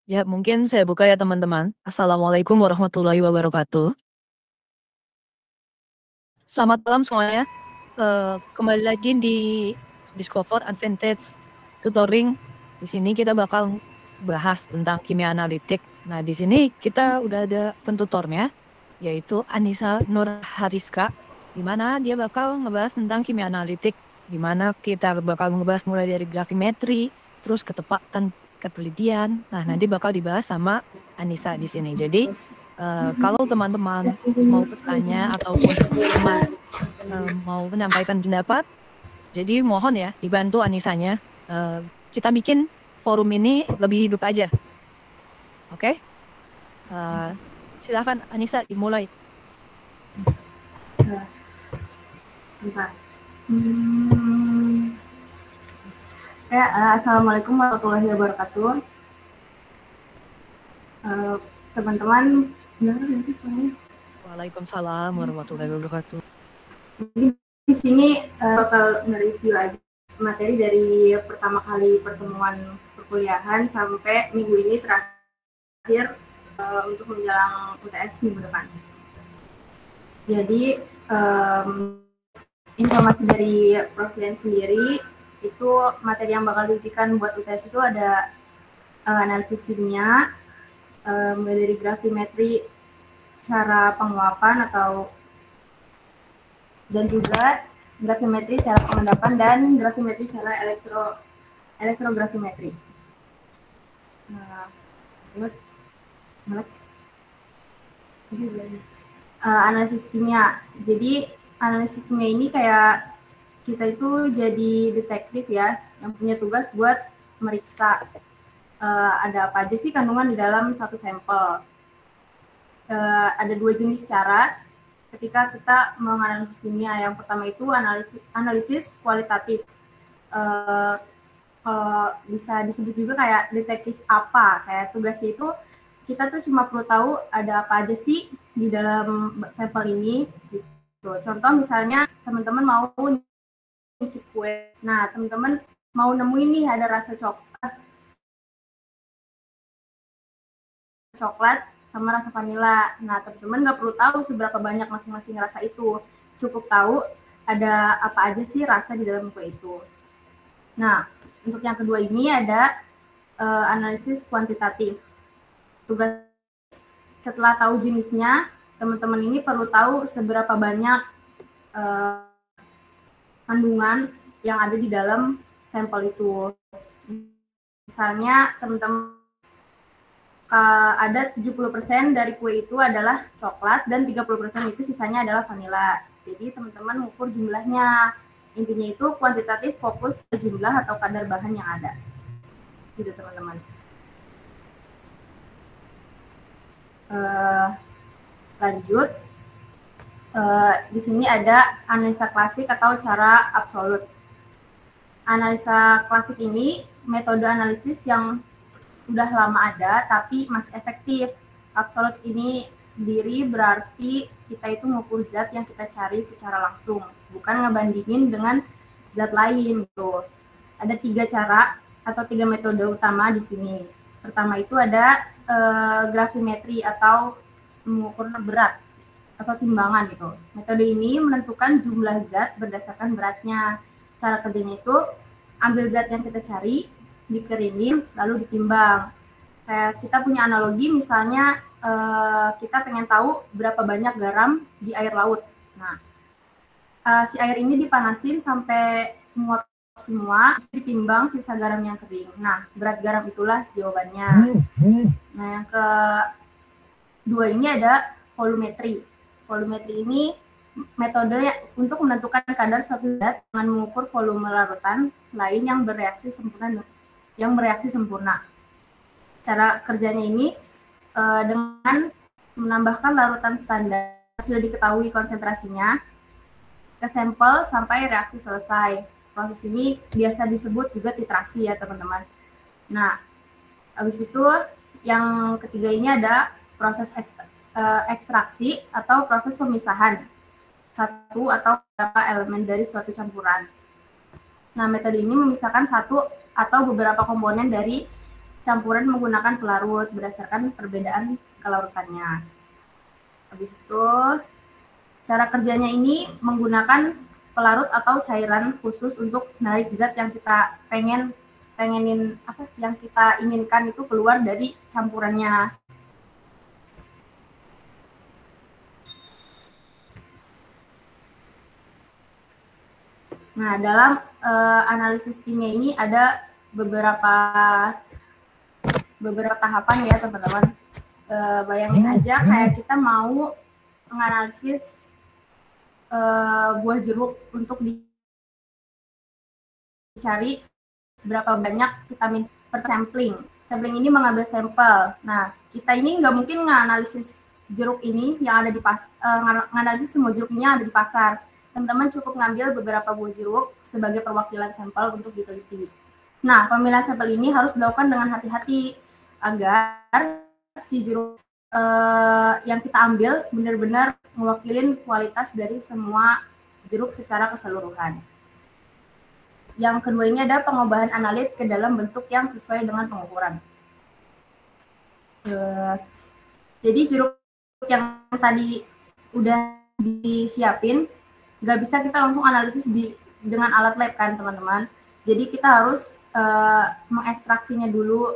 Ya, mungkin saya buka ya teman-teman. Assalamualaikum warahmatullahi wabarakatuh. Selamat malam semuanya. Kembali lagi di Discover Advantage Tutoring. Di sini kita bakal bahas tentang kimia analitik. Nah, di sini kita udah ada pentutornya, yaitu Anissa Nur Hariska, di mana dia bakal ngebahas tentang kimia analitik, di mana kita bakal ngebahas mulai dari gravimetri, terus ketepatan ketelitian. Nah, nanti bakal dibahas sama Anissa di sini. Jadi, kalau teman-teman mau bertanya ataupun mau menyampaikan pendapat, jadi mohon ya dibantu Anisanya. Kita bikin forum ini lebih hidup aja. Oke? Silakan Anissa dimulai. Bentar. Assalamualaikum warahmatullahi wabarakatuh. Teman-teman, benar nggak sih suaranya? Waalaikumsalam warahmatullahi wabarakatuh. Jadi di sini bakal nge-review lagi materi dari pertama kali pertemuan perkuliahan sampai minggu ini terakhir untuk menjelang UTS minggu depan. Jadi informasi dari Prof. sendiri itu materi yang bakal diujikan buat UTS itu ada analisis kimia, mulai dari gravimetri, cara penguapan dan juga gravimetri cara pengendapan dan gravimetri cara elektrogravimetri. Analisis kimia. Jadi analisis kimia ini kayak kita itu jadi detektif ya, yang punya tugas buat meriksa ada apa aja sih kandungan di dalam satu sampel. Ada dua jenis cara ketika kita menganalisis kimia. Yang pertama itu analisis kualitatif. Kalau bisa disebut juga kayak detektif apa, kayak tugasnya itu kita tuh cuma perlu tahu ada apa aja sih di dalam sampel ini gitu. Contoh misalnya teman-teman mau nyicip kue, nah teman-teman mau nemuin nih ada rasa coklat sama rasa vanila. Nah, teman-teman nggak perlu tahu seberapa banyak masing-masing rasa itu. Cukup tahu ada apa aja sih rasa di dalam kue itu. Nah, untuk yang kedua ini ada analisis kuantitatif. Tugas setelah tahu jenisnya, teman-teman ini perlu tahu seberapa banyak kandungan yang ada di dalam sampel itu. Misalnya, teman-teman ada 70% dari kue itu adalah coklat dan 30% itu sisanya adalah vanila. Jadi teman-teman mengukur jumlahnya. Intinya itu kuantitatif fokus ke jumlah atau kadar bahan yang ada. Gitu teman-teman. Lanjut. Di sini ada analisa klasik atau cara absolut. Analisa klasik ini metode analisis yang udah lama ada tapi masih efektif. Absolut ini sendiri berarti kita itu mengukur zat yang kita cari secara langsung, bukan ngebandingin dengan zat lain gitu. Ada 3 cara atau 3 metode utama di sini. Pertama itu ada gravimetri atau mengukur berat atau timbangan gitu. Metode ini menentukan jumlah zat berdasarkan beratnya. Cara kerjanya itu ambil zat yang kita cari, dikeringin, lalu ditimbang. Kayak kita punya analogi, misalnya kita pengen tahu berapa banyak garam di air laut. Nah, si air ini dipanasin sampai muat semua, ditimbang sisa garam yang kering. Nah, berat garam itulah jawabannya. Nah, yang kedua ini ada volumetri. Volumetri ini metode untuk menentukan kadar suatu zat dengan mengukur volume larutan lain yang bereaksi sempurna. Cara kerjanya ini dengan menambahkan larutan standar sudah diketahui konsentrasinya ke sampel sampai reaksi selesai. Proses ini biasa disebut juga titrasi ya teman-teman. Nah, habis itu yang ketiga ini ada proses ekstraksi atau proses pemisahan satu atau beberapa elemen dari suatu campuran. Nah, metode ini memisahkan satu atau beberapa komponen dari campuran menggunakan pelarut berdasarkan perbedaan kelarutannya. Habis itu cara kerjanya ini menggunakan pelarut atau cairan khusus untuk narik zat yang kita yang kita inginkan itu keluar dari campurannya. Nah, dalam analisis kimia ini ada beberapa tahapan ya teman-teman. Bayangin aja kayak kita mau menganalisis buah jeruk untuk dicari berapa banyak vitamin per sampling. Sampling ini mengambil sampel. Nah, kita ini nggak mungkin nganalisis jeruk ini yang ada di nganalisis semua jeruk ini yang ada di pasar. Teman-teman cukup ngambil beberapa buah jeruk sebagai perwakilan sampel untuk diteliti. Nah, pemilihan sampel ini harus dilakukan dengan hati-hati agar si jeruk yang kita ambil benar-benar mewakili kualitas dari semua jeruk secara keseluruhan. Yang kedua ini ada pengobahan analit ke dalam bentuk yang sesuai dengan pengukuran. Jadi jeruk yang tadi udah disiapin, nggak bisa kita langsung analisis dengan alat lab kan teman-teman. Jadi kita harus mengekstraksinya dulu,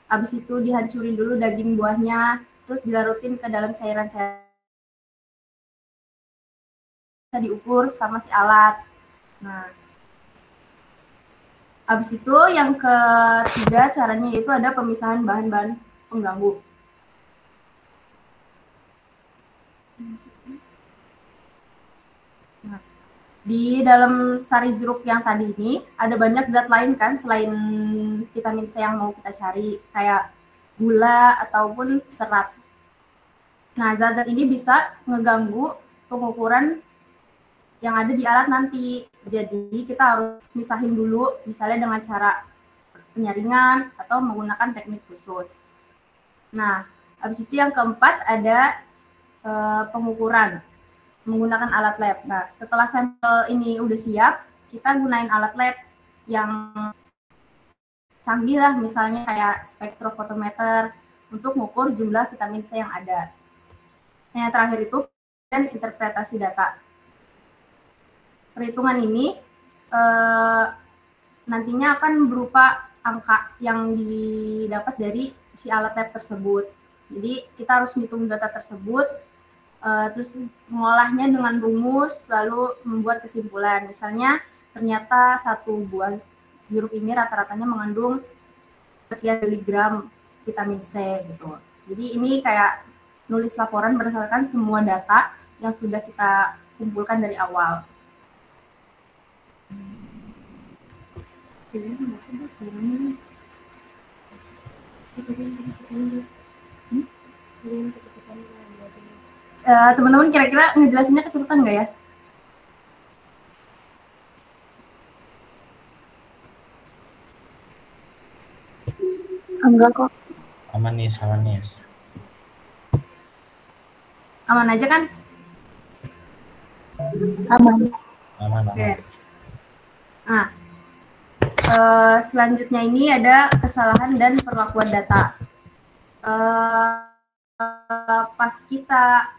habis itu dihancurin dulu daging buahnya, terus dilarutin ke dalam cairan-cairan diukur sama si alat. Nah, habis itu yang ketiga caranya yaitu ada pemisahan bahan-bahan pengganggu. Nah, di dalam sari jeruk yang tadi ini ada banyak zat lain kan selain vitamin C yang mau kita cari, kayak gula ataupun serat. Nah, zat-zat ini bisa ngeganggu pengukuran yang ada di alat nanti. Jadi kita harus misahin dulu, misalnya dengan cara penyaringan atau menggunakan teknik khusus. Nah, habis itu yang keempat ada pengukuran menggunakan alat lab. Nah, setelah sampel ini udah siap, kita gunain alat lab yang canggih lah, misalnya kayak spektrofotometer untuk mengukur jumlah vitamin C yang ada. Yang terakhir itu dan interpretasi data. Perhitungan ini nantinya akan berupa angka yang didapat dari si alat lab tersebut. Jadi kita harus menghitung data tersebut, terus mengolahnya dengan rumus, lalu membuat kesimpulan. Misalnya ternyata satu buah jeruk ini rata-ratanya mengandung sekian miligram vitamin C gitu. Jadi ini kayak nulis laporan berdasarkan semua data yang sudah kita kumpulkan dari awal. Teman-teman kira-kira ngejelasinnya kecepatan nggak ya? Enggak kok. Aman nih. Aman aja kan? Aman. Oke. Nah, selanjutnya ini ada kesalahan dan perlakuan data. Pas kita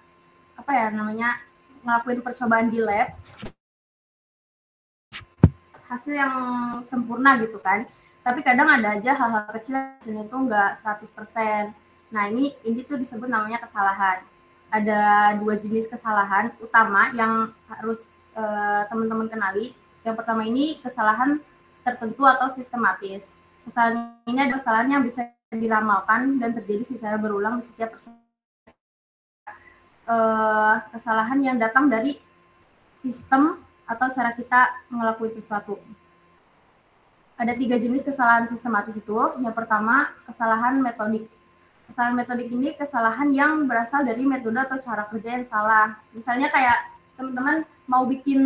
ngelakuin percobaan di lab, hasil yang sempurna gitu kan. Tapi kadang ada aja hal-hal kecil yang itu nggak 100%. Nah, ini tuh disebut namanya kesalahan. Ada dua jenis kesalahan utama yang harus teman-teman kenali. Yang pertama ini kesalahan tertentu atau sistematis. Kesalahan ini adalah kesalahan yang bisa diramalkan dan terjadi secara berulang di setiap kesalahan yang datang dari sistem atau cara kita ngelakuin sesuatu. Ada 3 jenis kesalahan sistematis itu. Yang pertama, kesalahan metodik. Kesalahan metodik ini kesalahan yang berasal dari metode atau cara kerja yang salah. Misalnya kayak teman-teman mau bikin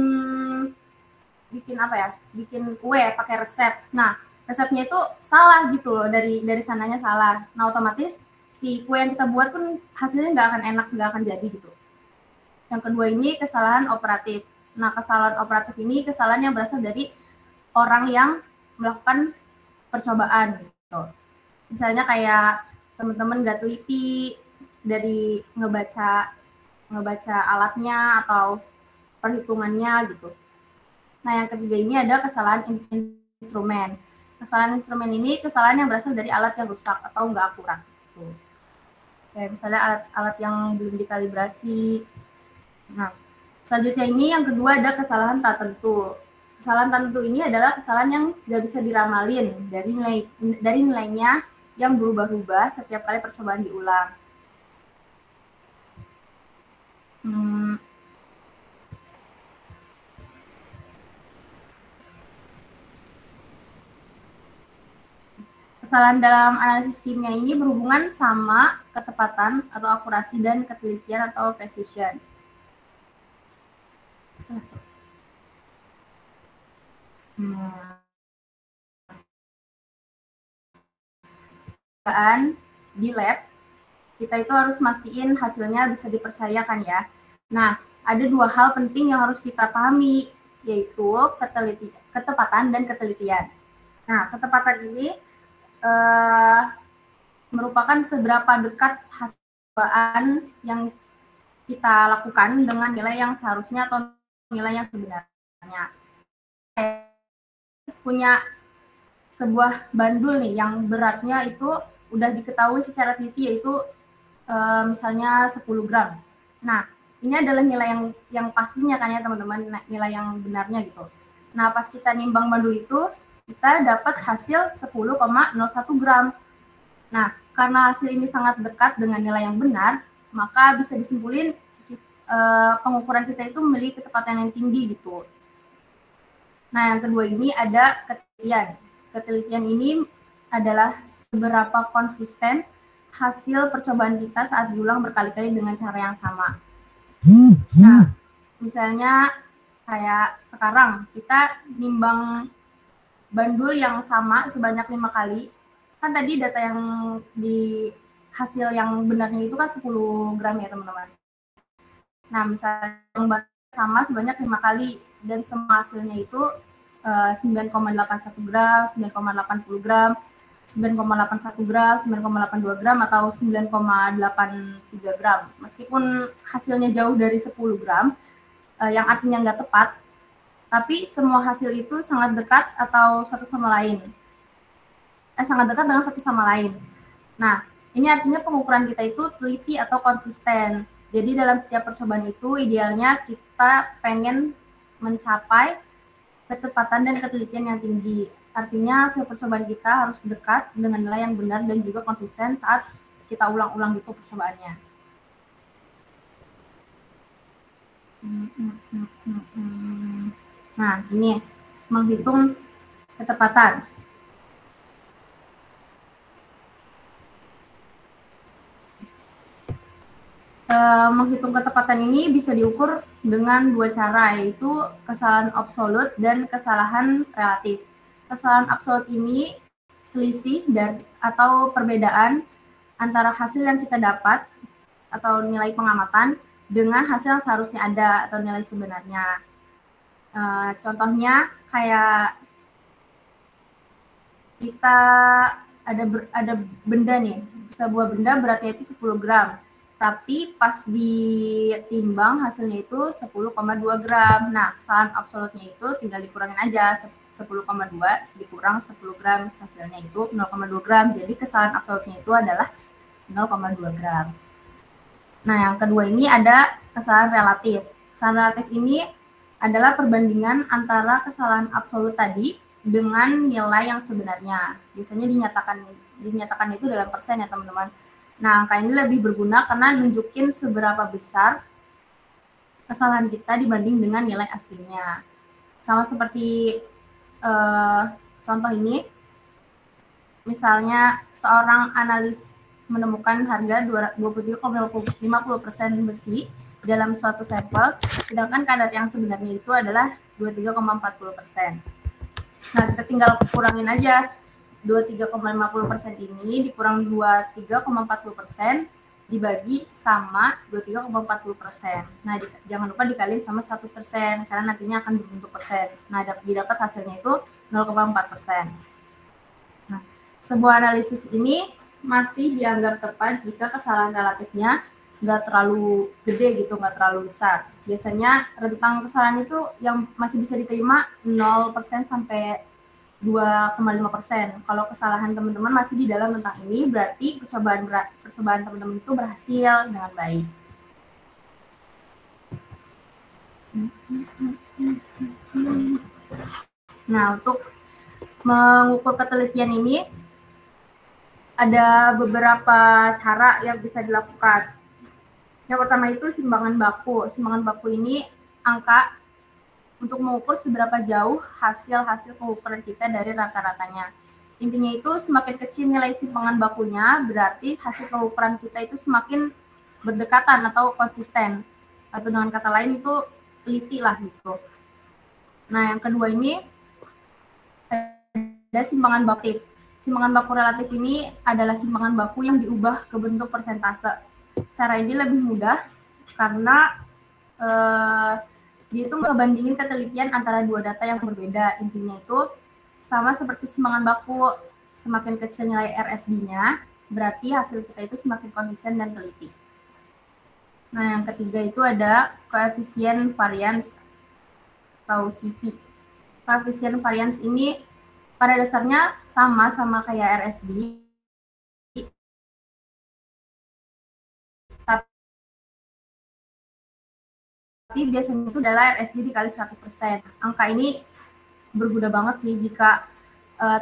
kue pakai resep. Nah, resepnya itu salah gitu loh, dari sananya salah. Nah, otomatis si kue yang kita buat pun hasilnya nggak akan enak, nggak akan jadi gitu. Yang kedua ini kesalahan operatif. Nah, kesalahan operatif ini kesalahan yang berasal dari orang yang melakukan percobaan gitu. Misalnya kayak teman-teman nggak teliti dari ngebaca alatnya atau perhitungannya gitu. Nah, yang ketiga ini ada kesalahan instrumen. Kesalahan instrumen ini kesalahan yang berasal dari alat yang rusak atau nggak akurat. Gitu. Kayak misalnya alat-alat yang belum dikalibrasi. Nah, selanjutnya ini yang kedua ada kesalahan tak tentu. Kesalahan tak tentu ini adalah kesalahan yang nggak bisa diramalin dari nilainya yang berubah-ubah setiap kali percobaan diulang. Kesalahan dalam analisis kimia ini berhubungan sama ketepatan atau akurasi dan ketelitian atau precision. Di lab, kita itu harus mastiin hasilnya bisa dipercayakan ya. Nah, ada dua hal penting yang harus kita pahami, yaitu ketepatan dan ketelitian. Nah, ketepatan ini merupakan seberapa dekat hasil percobaan yang kita lakukan dengan nilai yang seharusnya atau nilai yang sebenarnya. Punya sebuah bandul nih yang beratnya itu udah diketahui secara teliti, yaitu misalnya 10 gram. Nah, ini adalah nilai yang pastinya kan ya teman-teman, nilai yang benarnya gitu. Nah, pas kita nimbang bandul itu, kita dapat hasil 10,01 gram. Nah, karena hasil ini sangat dekat dengan nilai yang benar, maka bisa disimpulin pengukuran kita itu memiliki ketepatan yang tinggi gitu. Nah, yang kedua ini ada ketelitian. Ketelitian ini adalah seberapa konsisten hasil percobaan kita saat diulang berkali-kali dengan cara yang sama. Nah, misalnya kayak sekarang kita nimbang bandul yang sama sebanyak 5 kali. Kan tadi data yang di hasil yang benarnya itu kan 10 gram ya teman-teman. Nah, misalnya bandul sama sebanyak 5 kali dan semua hasilnya itu 9,81 gram, 9,80 gram, 9,81 gram, 9,82 gram, atau 9,83 gram. Meskipun hasilnya jauh dari 10 gram, yang artinya nggak tepat, tapi semua hasil itu sangat dekat atau satu sama lain. Sangat dekat dengan satu sama lain. Nah, ini artinya pengukuran kita itu teliti atau konsisten. Jadi dalam setiap percobaan itu idealnya kita pengen mencapai ketepatan dan ketelitian yang tinggi. Artinya hasil percobaan kita harus dekat dengan nilai yang benar dan juga konsisten saat kita ulang-ulang gitu percobaannya. Nah, ini menghitung ketepatan. Menghitung ketepatan ini bisa diukur dengan dua cara, yaitu kesalahan absolut dan kesalahan relatif. Kesalahan absolut ini selisih dari atau perbedaan antara hasil yang kita dapat atau nilai pengamatan dengan hasil yang seharusnya ada atau nilai sebenarnya. Contohnya kayak kita ada benda nih, sebuah benda beratnya itu 10 gram. Tapi pas ditimbang hasilnya itu 10,2 gram. Nah, kesalahan absolutnya itu tinggal dikurangin aja, 10,2 dikurang 10 gram, hasilnya itu 0,2 gram. Jadi kesalahan absolutnya itu adalah 0,2 gram. Nah, yang kedua ini ada kesalahan relatif. Kesalahan relatif ini adalah perbandingan antara kesalahan absolut tadi dengan nilai yang sebenarnya. Biasanya dinyatakan itu dalam persen ya teman-teman. Nah, angka ini lebih berguna karena nunjukin seberapa besar kesalahan kita dibanding dengan nilai aslinya. Sama seperti contoh ini, misalnya seorang analis menemukan harga 23,50% besi dalam suatu sampel, sedangkan kadar yang sebenarnya itu adalah 23,40%. Nah, kita tinggal kurangin aja 23,50% ini dikurang 23,40% dibagi sama 23,40%. Nah, jangan lupa dikaliin sama 100% karena nantinya akan berbentuk persen. Nah, didapat hasilnya itu 0,4%. Nah, sebuah analisis ini masih dianggap tepat jika kesalahan relatifnya nggak terlalu gede gitu, nggak terlalu besar. Biasanya rentang kesalahan itu yang masih bisa diterima 0% sampai 2,5%. Kalau kesalahan teman-teman masih di dalam rentang ini, berarti percobaan teman-teman itu berhasil dengan baik. Nah, untuk mengukur ketelitian ini ada beberapa cara yang bisa dilakukan. Yang pertama itu simbangan baku. Simbangan baku ini angka untuk mengukur seberapa jauh hasil pengukuran kita dari rata-ratanya. Intinya itu semakin kecil nilai simbangan bakunya, berarti hasil pengukuran kita itu semakin berdekatan atau konsisten. Atau dengan kata lain itu teliti lah gitu. Nah, yang kedua ini ada simbangan baku. Simbangan baku relatif ini adalah simbangan baku yang diubah ke bentuk persentase. Cara ini lebih mudah karena dia itu ngebandingin ketelitian antara dua data yang berbeda. Intinya itu sama seperti simbangan baku, semakin kecil nilai RSD-nya, berarti hasil kita itu semakin konsisten dan teliti. Nah, yang ketiga itu ada koefisien varians atau CV. Koefisien varians ini pada dasarnya sama kayak RSD, tapi biasanya itu adalah RSD dikali 100%. Angka ini berguna banget sih jika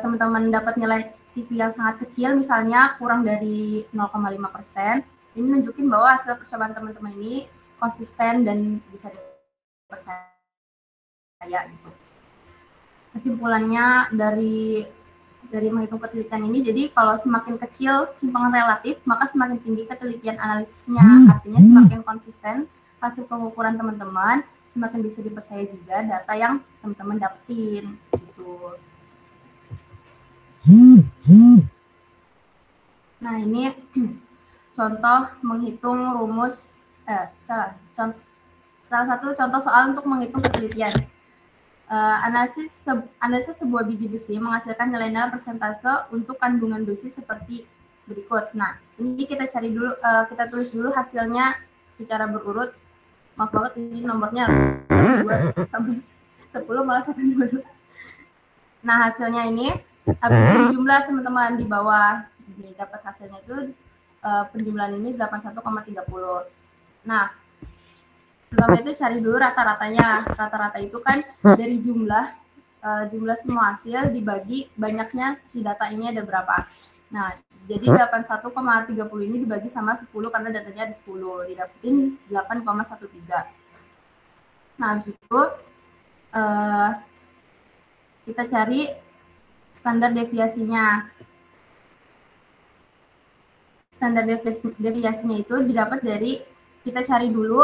teman-teman dapat nilai CV yang sangat kecil, misalnya kurang dari 0,5%. Ini nunjukin bahwa hasil percobaan teman-teman ini konsisten dan bisa dipercaya gitu. Kesimpulannya dari menghitung ketelitian ini, jadi kalau semakin kecil simpangan relatif, maka semakin tinggi ketelitian analisisnya. Artinya semakin konsisten hasil pengukuran teman-teman, semakin bisa dipercaya juga data yang teman-teman dapetin gitu. Nah, ini contoh menghitung rumus salah satu contoh soal untuk menghitung ketelitian. Analisis sebuah biji besi menghasilkan nilai persentase untuk kandungan besi seperti berikut. Nah, ini kita cari dulu, kita tulis dulu hasilnya secara berurut. Maaf banget, ini nomornya harus 2 sampai 10 malah 1 dulu. Nah, hasilnya ini habis itu jumlah teman-teman di bawah. Jadi dapat hasilnya itu penjumlahan ini 81,30. Nah, pertama itu cari dulu rata-ratanya. Rata-rata itu kan dari jumlah semua hasil dibagi banyaknya si data ini ada berapa. Nah, jadi 81,30 ini dibagi sama 10 karena datanya ada 10, didapetin 8,13. Nah, habis itu kita cari standar deviasinya. Standar deviasinya itu didapat dari, kita cari dulu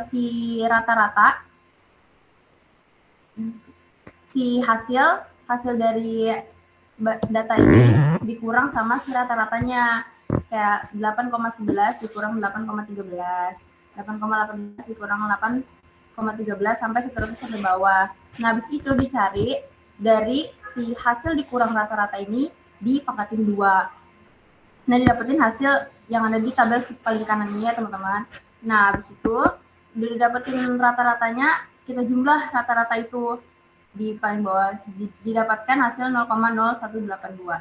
si rata-rata, si hasil dari data ini dikurang sama si rata-ratanya. Kayak 8,11 dikurang 8,13, 8,18 dikurang 8,13 sampai seterusnya sampai bawah. Nah, habis itu dicari dari si hasil dikurang rata-rata ini dipangkatin 2. Nah, didapetin hasil yang ada di tabel paling kanan ini ya teman-teman. Nah, habis itu udah didapetin rata-ratanya, kita jumlah rata-rata itu di paling bawah, didapatkan hasil 0,0182.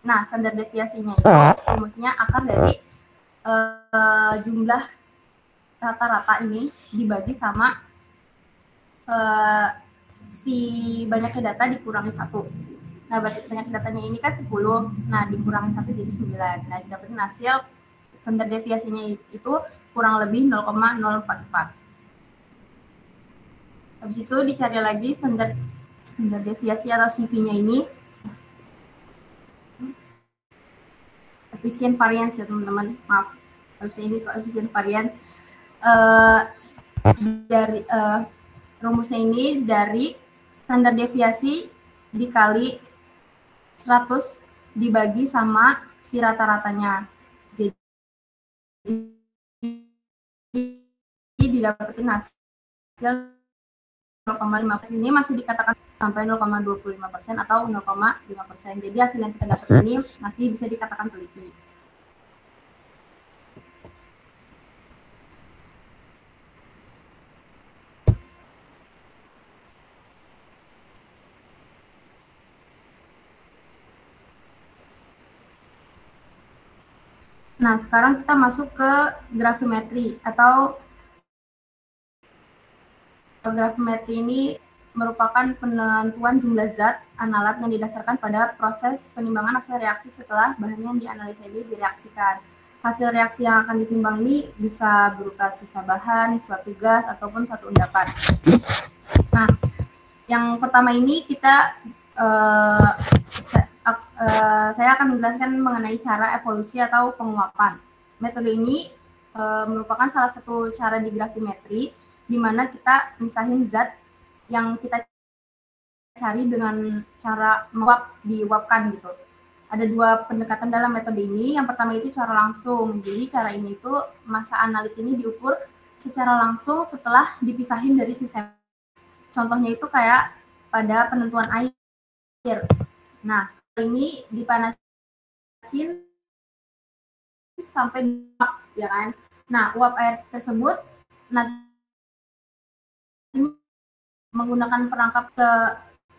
Nah, standar deviasinya itu rumusnya akar dari jumlah rata-rata ini dibagi sama si banyaknya data dikurangi 1. Nah, banyak datanya ini kan 10. Nah, dikurangi 1 jadi 9. Nah, didapetin hasil standar deviasinya itu kurang lebih 0,044. Habis itu dicari lagi standar deviasi atau CV-nya ini. Koefisien varians ya teman-teman. Maaf. Harusnya ini koefisien varians. Dari rumusnya ini dari standar deviasi dikali 100 dibagi sama si rata-ratanya. Jadi didapetin hasil 0,5. Ini masih dikatakan sampai 0,25% atau 0,5%. Jadi hasil yang kita dapat ini masih bisa dikatakan teliti. Nah, sekarang kita masuk ke gravimetri atau gravimetri ini merupakan penentuan jumlah zat analat yang didasarkan pada proses penimbangan hasil reaksi setelah bahan yang dianalisa ini direaksikan. Hasil reaksi yang akan ditimbang ini bisa berupa sisa bahan, suatu gas, ataupun satu endapan. Nah, yang pertama ini kita saya akan menjelaskan mengenai cara evolusi atau penguapan. Metode ini merupakan salah satu cara di gravimetri di mana kita misahin zat yang kita cari dengan cara diuapkan gitu. Ada dua pendekatan dalam metode ini. Yang pertama itu cara langsung. Jadi cara ini itu massa analit ini diukur secara langsung setelah dipisahin dari si sampel. Contohnya itu kayak pada penentuan air. Nah, ini dipanasin sampai uap, ya kan? Nah, uap air tersebut nanti menggunakan perangkap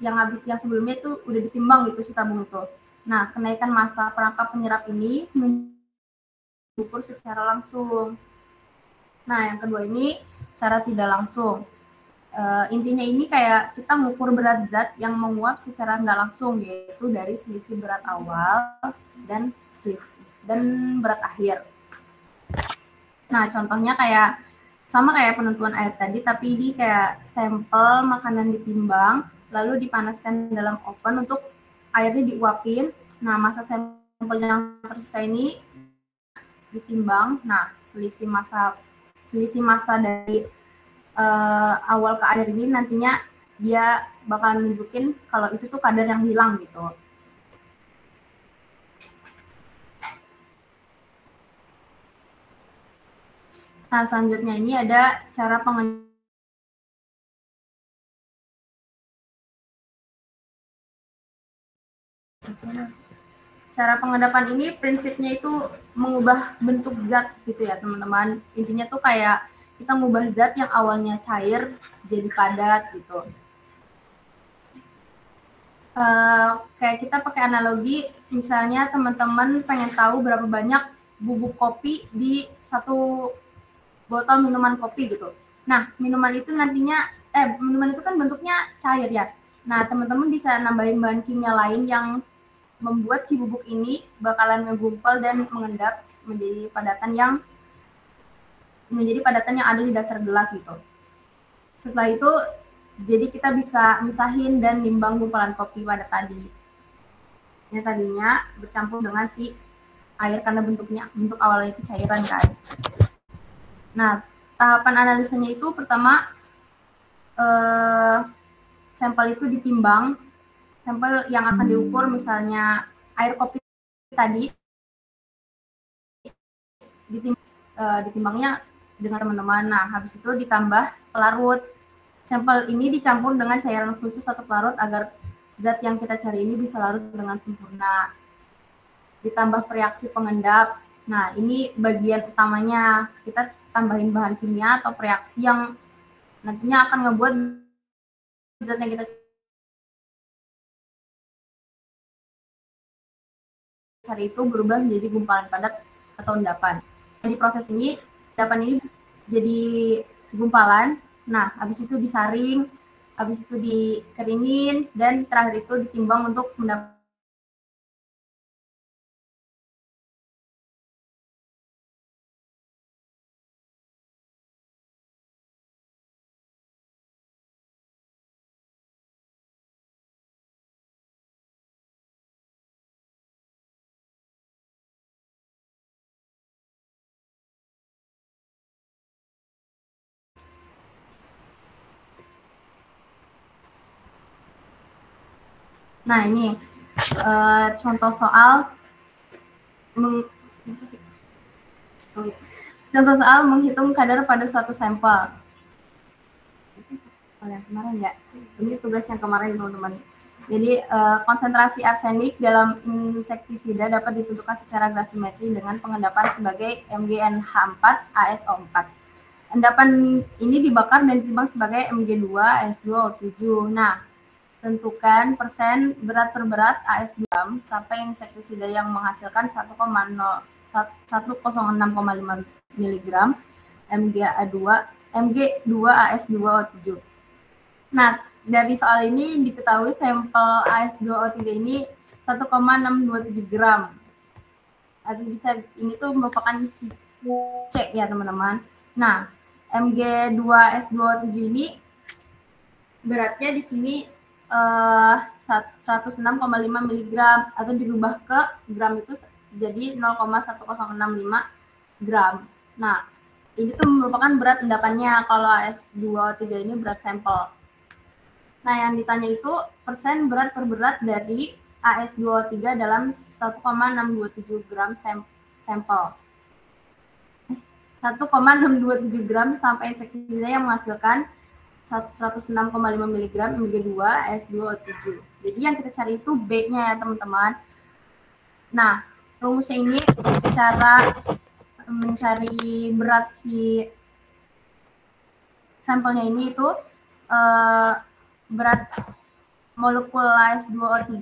yang sebelumnya itu udah ditimbang gitu si tabung itu. Nah, kenaikan massa perangkap penyerap ini diukur secara langsung. Nah, yang kedua ini cara tidak langsung. Intinya ini kayak kita mengukur berat zat yang menguap secara nggak langsung, yaitu dari selisih berat awal dan berat akhir. Nah, contohnya kayak sama kayak penentuan air tadi, tapi ini kayak sampel makanan ditimbang, lalu dipanaskan dalam oven untuk airnya diuapin. Nah, massa sampel yang tersisa ini ditimbang. Nah, selisih massa dari awal ke akhir ini nantinya dia bakal nunjukin kalau itu tuh kadar yang hilang gitu. Nah, selanjutnya ini ada cara pengendapan ini prinsipnya itu mengubah bentuk zat gitu ya teman-teman. Intinya tuh kayak kita mengubah zat yang awalnya cair jadi padat gitu. Kayak kita pakai analogi, misalnya teman-teman pengen tahu berapa banyak bubuk kopi di satu botol minuman kopi gitu. Nah, minuman itu kan bentuknya cair ya. Nah, teman-teman bisa nambahin bahan kimia lain yang membuat si bubuk ini bakalan menggumpal dan mengendap menjadi padatan yang ada di dasar gelas gitu. Setelah itu, jadi kita bisa misahin dan nimbang gumpalan kopi pada tadi. Yang tadinya bercampur dengan si air karena bentuk awalnya itu cairan kan. Nah, tahapan analisanya itu pertama sampel itu ditimbang, sampel yang akan diukur misalnya air kopi tadi ditimbangnya dengan teman-teman. Nah, habis itu ditambah pelarut. Sampel ini dicampur dengan cairan khusus atau pelarut agar zat yang kita cari ini bisa larut dengan sempurna. Ditambah reaksi pengendap. Nah, ini bagian utamanya. Kita tambahin bahan kimia atau reaksi yang nantinya akan ngebuat zat yang kita cari itu berubah menjadi gumpalan padat atau endapan. Di proses ini, endapan ini jadi gumpalan. Nah, habis itu disaring, habis itu dikeringin, dan terakhir itu ditimbang untuk mendapatkan Nah, ini contoh soal menghitung kadar pada suatu sampel. yang kemarin ya. Ini tugas yang kemarin teman-teman. Jadi konsentrasi arsenik dalam insektisida dapat ditentukan secara gravimetri dengan pengendapan sebagai MgNH4 ASO4. Endapan ini dibakar dan ditimbang sebagai Mg2 AS2O7. Nah, tentukan persen berat per berat AS2 sampai insektisida yang menghasilkan 106,5 mg Mg2 Nah, dari soal ini diketahui sampel AS2O3 ini 1,627 gram. Atau bisa ini tuh merupakan si C ya teman-teman. Nah, Mg2S2O7 ini beratnya di sini 106,5 mg atau dirubah ke gram itu jadi 0,1065 gram. Nah, ini tuh merupakan berat endapannya kalau AS2O3 ini berat sampel. Nah, yang ditanya itu persen berat per berat dari AS2O3 dalam 1,627 gram sampel. 1,627 gram sampai insektisida yang menghasilkan 106,5 mg Mg2 AS2O7. Jadi yang kita cari itu B-nya ya teman-teman. Nah, rumusnya ini cara mencari berat si sampelnya ini itu berat molekul AS2O3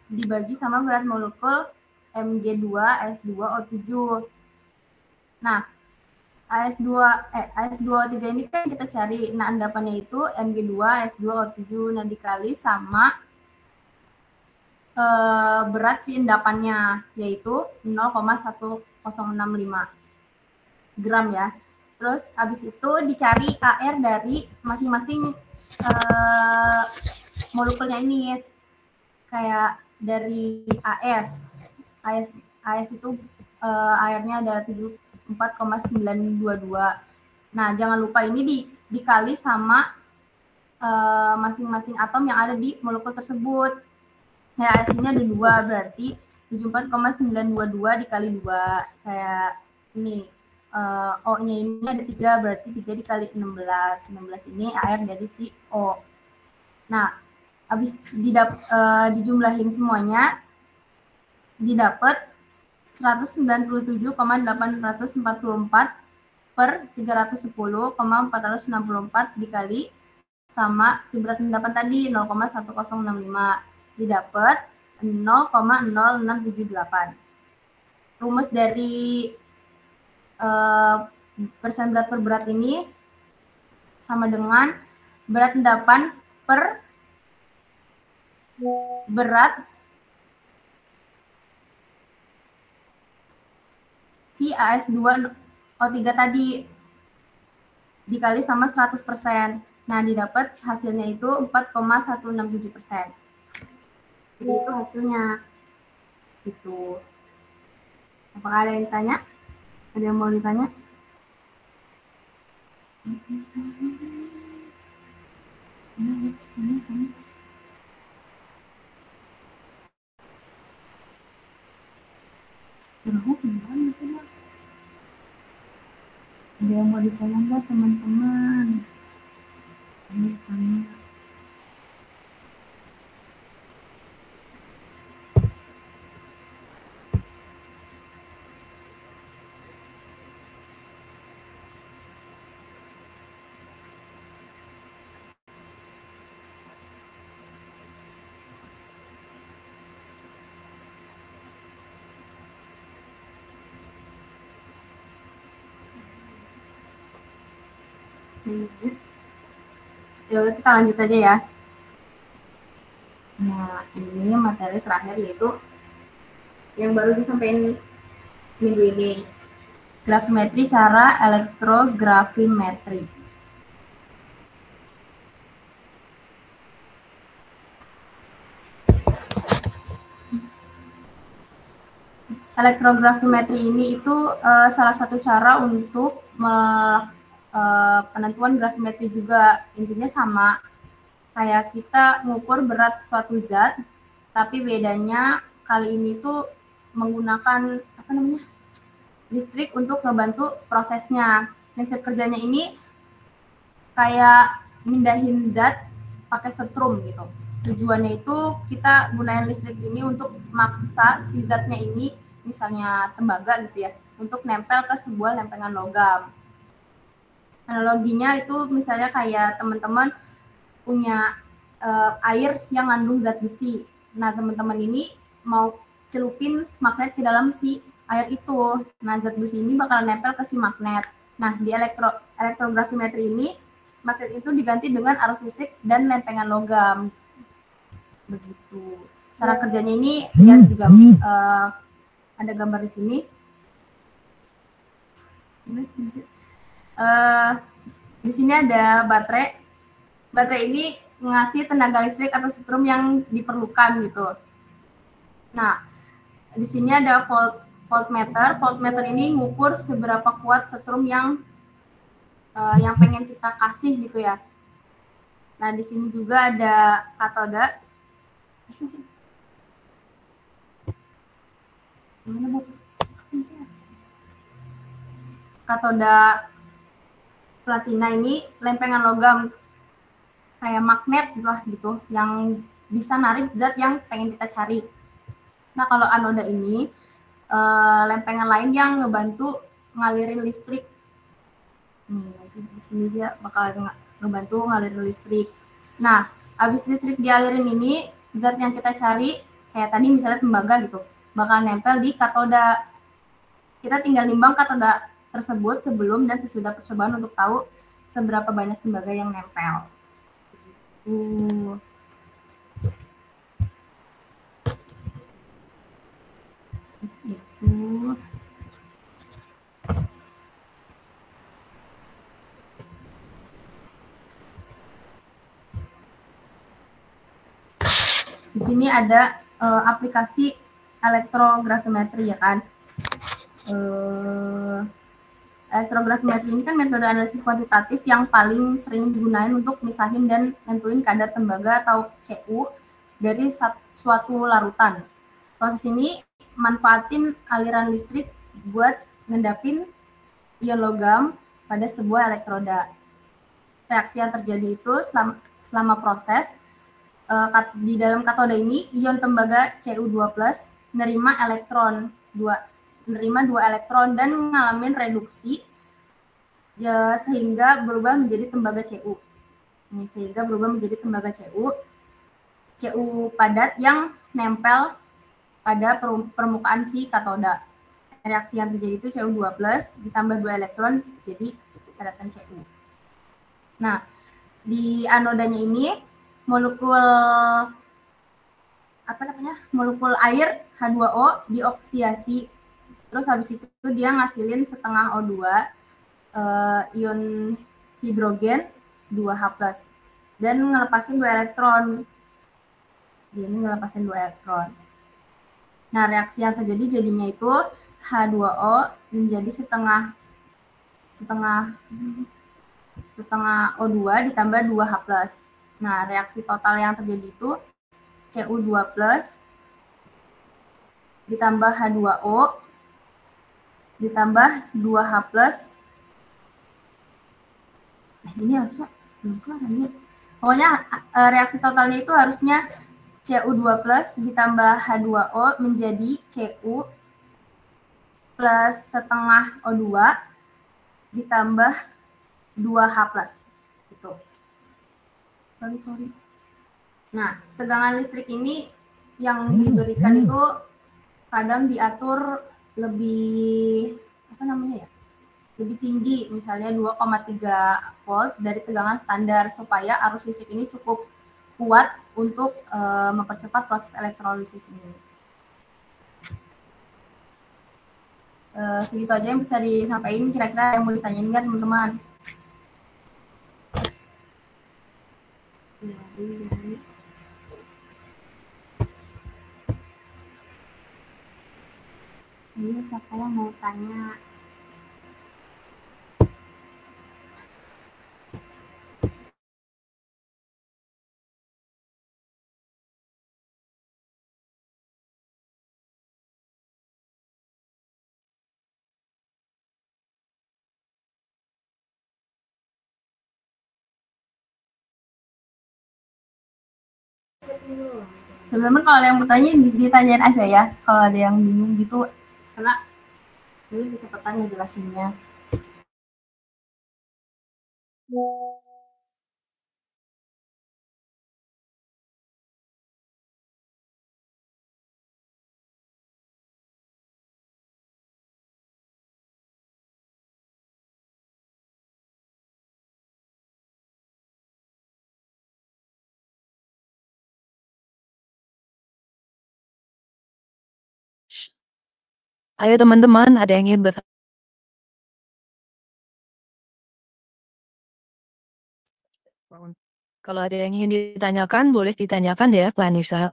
dibagi sama berat molekul Mg2 AS2O7. Nah, AS2O3 ini kan kita cari. Nah, endapannya itu Mg2 AS2O7. Nah, dikali sama berat si endapannya, yaitu 0,1065 gram ya. Terus habis itu dicari AR dari masing-masing molekulnya ini. Kayak dari AS itu AR-nya ada 4,922. Nah, jangan lupa ini dikali sama masing-masing atom yang ada di molekul tersebut. Ya, AS ini ada 2, berarti 74,922 dikali 2. Kayak ini. O-nya ini ada 3, berarti 3 dikali 16. 16 ini AR dari si O. Nah, habis dijumlahin semuanya, didapat 197,844 per 310,464 dikali sama si berat endapan tadi 0,1065. Didapat 0,0678. Rumus dari persen berat per berat ini sama dengan berat endapan per berat si AS2O3 tadi dikali sama 100%. Nah, didapat hasilnya itu 4,167%. Jadi itu hasilnya. Itu. Apakah ada yang ditanya? Ada yang mau ditanya? Ada yang mau ditanya nggak teman-teman? Tanya. Ya udah, kita lanjut aja ya. Nah, ini materi terakhir yaitu yang baru disampaikan minggu ini. Gravimetri, cara elektrogravimetri. Elektrogravimetri ini itu salah satu cara untuk penentuan gravimetri juga. Intinya sama kayak kita mengukur berat suatu zat, tapi bedanya kali ini tuh menggunakan listrik untuk membantu prosesnya. Prinsip kerjanya ini kayak mindahin zat pakai setrum gitu. Tujuannya itu kita gunain listrik ini untuk maksa si zatnya ini, misalnya tembaga gitu ya, untuk nempel ke sebuah lempengan logam. Analoginya itu misalnya kayak teman-teman punya air yang ngandung zat besi. Nah, teman-teman ini mau celupin magnet ke dalam si air itu. Nah, zat besi ini bakal nempel ke si magnet. Nah, di elektrografimetri ini, magnet itu diganti dengan arus listrik dan lempengan logam. Begitu. Cara kerjanya ini ya juga ada gambar di sini. Di sini ada baterai. Baterai ini ngasih tenaga listrik atau setrum yang diperlukan gitu. Nah, di sini ada voltmeter. Voltmeter ini ngukur seberapa kuat setrum yang pengen kita kasih gitu ya. Nah, di sini juga ada katoda. Katoda platina ini lempengan logam kayak magnet lah gitu, yang bisa narik zat yang pengen kita cari. Nah, kalau anoda ini lempengan lain yang ngebantu ngalirin listrik. Nanti di sini dia bakal ngebantu ngalirin listrik. Nah, habis listrik dialirin ini, zat yang kita cari, kayak tadi misalnya tembaga gitu, bakal nempel di katoda. Kita tinggal nimbang katoda tersebut sebelum dan sesudah percobaan untuk tahu seberapa banyak tembaga yang nempel. Terus itu di sini ada aplikasi elektrografimetri ya kan. Elektrografimetri ini kan metode analisis kuantitatif yang paling sering digunakan untuk misahin dan nentuin kadar tembaga atau Cu dari suatu larutan. Proses ini manfaatin aliran listrik buat ngedapin ion logam pada sebuah elektroda. Reaksi yang terjadi itu selama proses di dalam katoda ini, ion tembaga Cu2+ nerima dua elektron dan ngalamin reduksi ya, sehingga berubah menjadi tembaga Cu. Sehingga berubah menjadi tembaga Cu padat yang nempel pada permukaan si katoda. Reaksi yang terjadi itu Cu2+ ditambah 2 elektron jadi padatan Cu. Nah, di anodanya ini molekul air H2O dioksidasi, terus habis itu dia ngasilin setengah O2, ion hidrogen 2H+, dan ngelepasin 2 elektron. Ini ngelepasin 2 elektron. Nah, reaksi yang terjadi jadinya itu H2O menjadi setengah O2 ditambah 2H+. Nah, reaksi total yang terjadi itu Cu2+ ditambah H2O ditambah 2H+. Ini harusnya pokoknya reaksi totalnya itu harusnya Cu2+ ditambah H2O menjadi Cu plus setengah O2 ditambah 2H+. Gitu. Sorry. Nah, tegangan listrik ini yang diberikan itu kadang diatur lebih lebih tinggi, misalnya 2,3 volt dari tegangan standar supaya arus listrik ini cukup kuat untuk mempercepat proses elektrolisis ini. Segitu aja yang bisa disampaikan. Kira-kira yang mau ditanyain nggak teman-teman? Ini siapa yang mau tanya? Teman-teman kalau ada yang mau tanya ditanyain aja ya. Kalau ada yang bingung gitu, karena ini kecepatan ngejelasinnya. Ayo teman-teman, ada yang ingin Kalau ada yang ingin ditanyakan, boleh ditanyakan ya, Pak Anissa.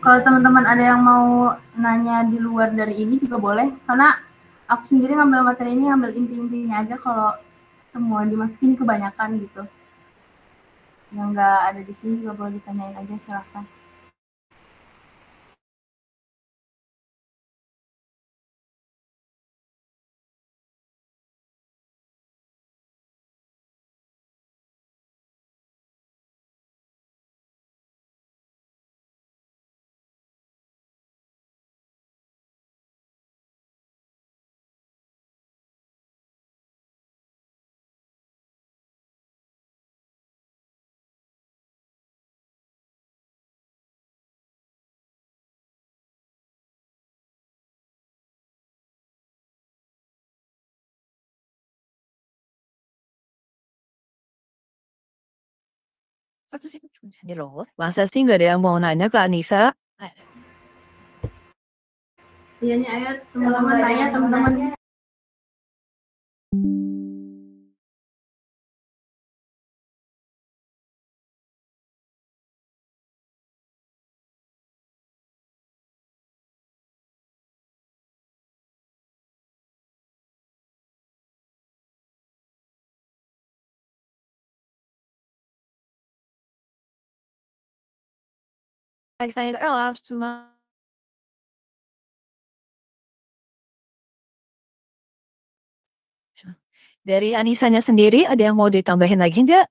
Kalau teman-teman ada yang mau nanya di luar dari ini juga boleh, karena aku sendiri ngambil materi ini ngambil inti-intinya aja. Kalau semua dimasukin kebanyakan gitu, yang nggak ada di sini juga boleh ditanyain aja, silahkan. Ini loh, masa sih nggak ada yang mau nanya ke Anissa? Iya nih, ayo teman-teman tanya, teman-teman. Saya cuma dari Anissanya sendiri ada yang mau ditambahin lagi nggak?